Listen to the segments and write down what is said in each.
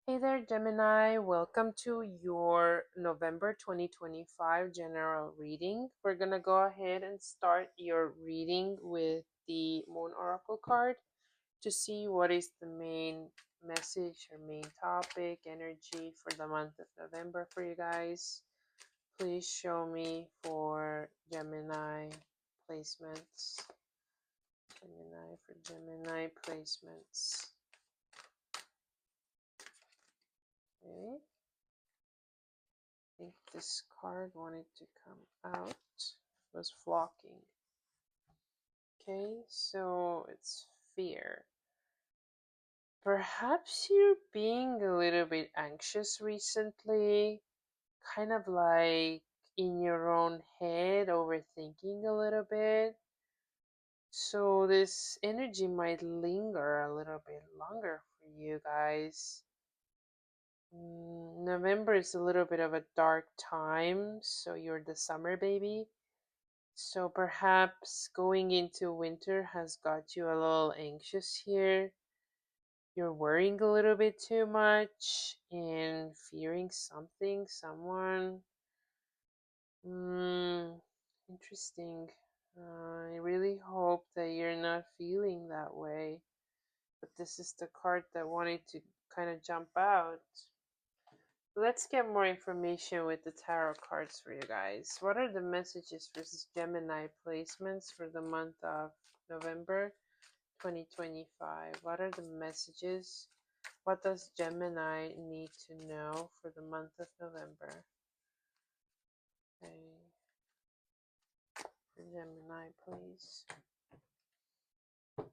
Hey there, Gemini. Welcome to your November 2025 general reading. We're going to go ahead and start your reading with the Moon Oracle card to see what is the main message or main topic, energy for the month of November for you guys. Please show me for Gemini placements. Gemini for Gemini placements. Okay. I think this card wanted to come out. It was flocking. Okay, so it's fear. Perhaps you're being a little bit anxious recently, kind of like in your own head, overthinking a little bit. So this energy might linger a little bit longer for you guys. November is a little bit of a dark time, so you're the summer baby. So perhaps going into winter has got you a little anxious here. You're worrying a little bit too much and fearing something, someone. Interesting. I really hope that you're not feeling that way. But this is the card that wanted to kind of jump out. Let's get more information with the tarot cards for you guys. What are the messages for Gemini placements for the month of November 2025? What are the messages? What does Gemini need to know for the month of November? Okay, for Gemini, please. Okay,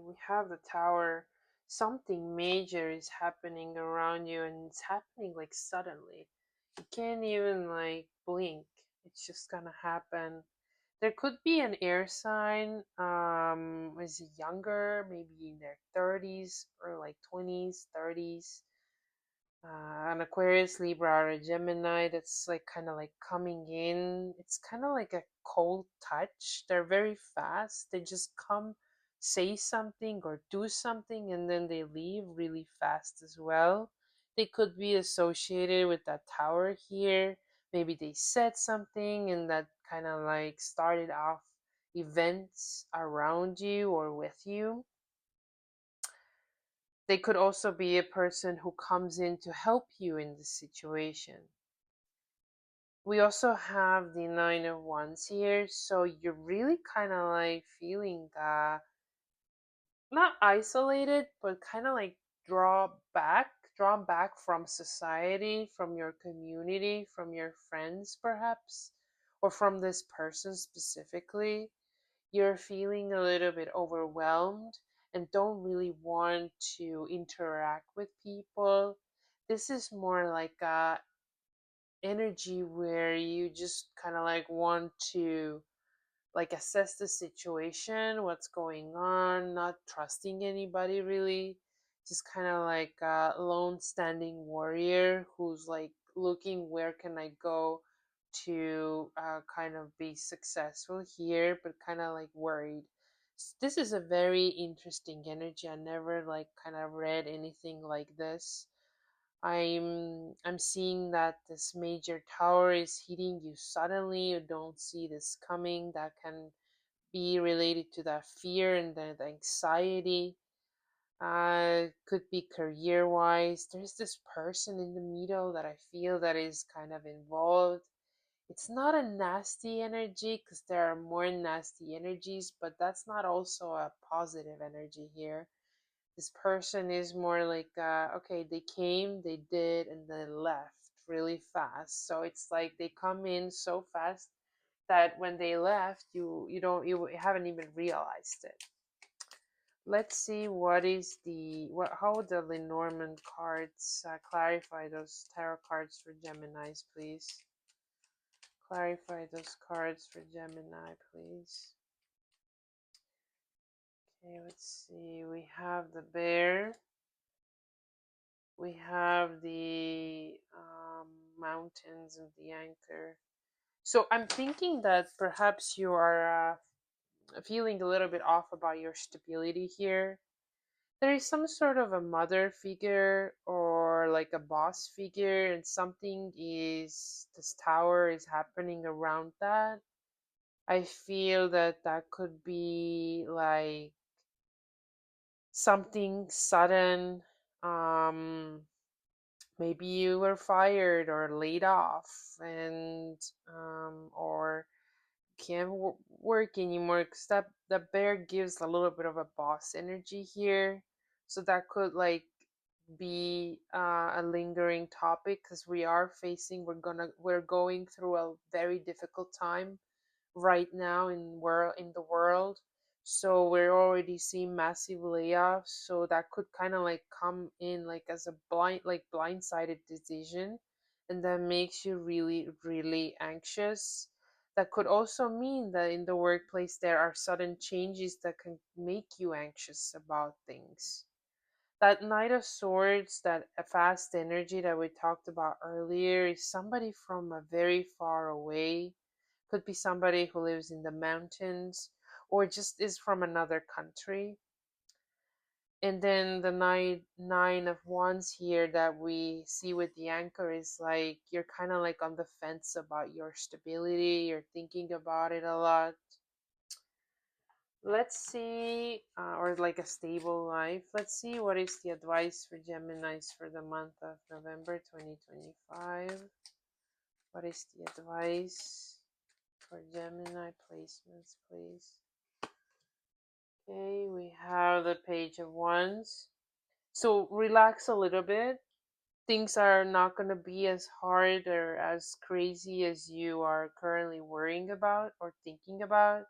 we have the Tower. Something major is happening around you, and it's happening like suddenly. You can't even like blink. It's just gonna happen. There could be an air sign, is younger, maybe in their 30s or like 20s, 30s. An Aquarius, Libra, or a Gemini that's like kind of like coming in. It's kind of like a cold touch. They're very fast. They just come, say something or do something, and then they leave really fast as well. They could be associated with that tower here. Maybe they said something and that kind of like started off events around you or with you. They could also be a person who comes in to help you in this situation. We also have the Nine of Wands here, so you're really kind of like feeling not isolated, but kind of like drawn back from society, from your community, from your friends, perhaps, or from this person specifically. You're feeling a little bit overwhelmed and don't really want to interact with people. This is more like a energy where you just kind of like want to like assess the situation, what's going on, not trusting anybody really. Just kind of like a lone standing warrior who's like looking where can I go to kind of be successful here, but kind of like worried. This is a very interesting energy. I never like kind of read anything like this. I'm seeing that this major tower is hitting you suddenly. You don't see this coming. That can be related to that fear and that anxiety. Could be career wise. There's this person in the middle that I feel that is kind of involved. It's not a nasty energy because there are more nasty energies, but that's not also a positive energy here. This person is more like okay, they came, they did, and they left really fast. So it's like they come in so fast that when they left, you haven't even realized it. Let's see what is the what how the Lenormand cards clarify those tarot cards for Geminis, please. Clarify those cards for Gemini, please. Okay, let's see. We have the bear. We have the mountains and the anchor. So I'm thinking that perhaps you are feeling a little bit off about your stability here. there is some sort of a mother figure or like a boss figure, and something is, this tower is happening around that. I feel that that could be like something sudden. um Maybe you were fired or laid off, and or can't work anymore, because that bear gives a little bit of a boss energy here. So that could like be a lingering topic, because we're going through a very difficult time right now in the world. So we're already seeing massive layoffs, so that could kind of like come in like as a blindsided decision, and that makes you really really anxious. That could also mean that in the workplace there are sudden changes that can make you anxious about things. That Knight of Swords, that fast energy that we talked about earlier, is somebody from a very far away. Could be somebody who lives in the mountains or just is from another country. And then the nine of wands here that we see with the anchor is like you're kind of like on the fence about your stability, you're thinking about it a lot. Let's see, or like a stable life. Let's see what is the advice for Geminis for the month of November 2025. What is the advice for Gemini placements, please? Okay, we have the Page of Wands. So relax a little bit. Things are not going to be as hard or as crazy as you are currently worrying about or thinking about.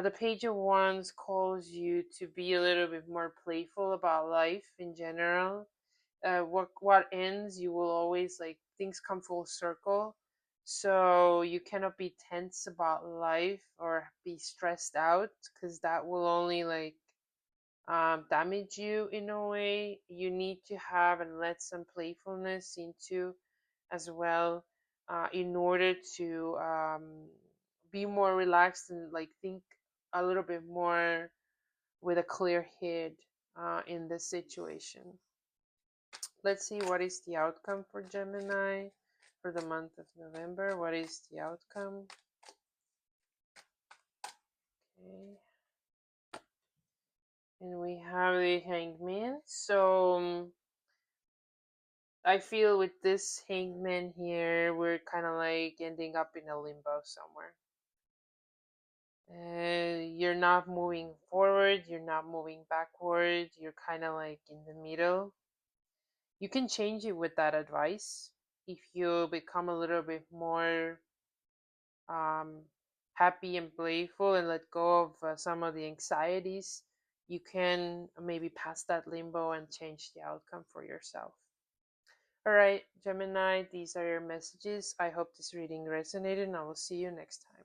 The Page of Wands calls you to be a little bit more playful about life in general. What ends, you will always like things come full circle. So you cannot be tense about life or be stressed out, because that will only like damage you in a way. You need to have and let some playfulness into as well, in order to be more relaxed and like think a little bit more with a clear head in this situation. Let's see what is the outcome for Gemini for the month of November. What is the outcome? Okay. And we have the Hangman. So I feel with this Hangman here, we're kind of like ending up in a limbo somewhere. You're not moving forward, you're not moving backward, you're kind of like in the middle. You can change it with that advice. If you become a little bit more um, happy and playful and let go of some of the anxieties, you can maybe pass that limbo and change the outcome for yourself. All right, Gemini, these are your messages. I hope this reading resonated, and I will see you next time.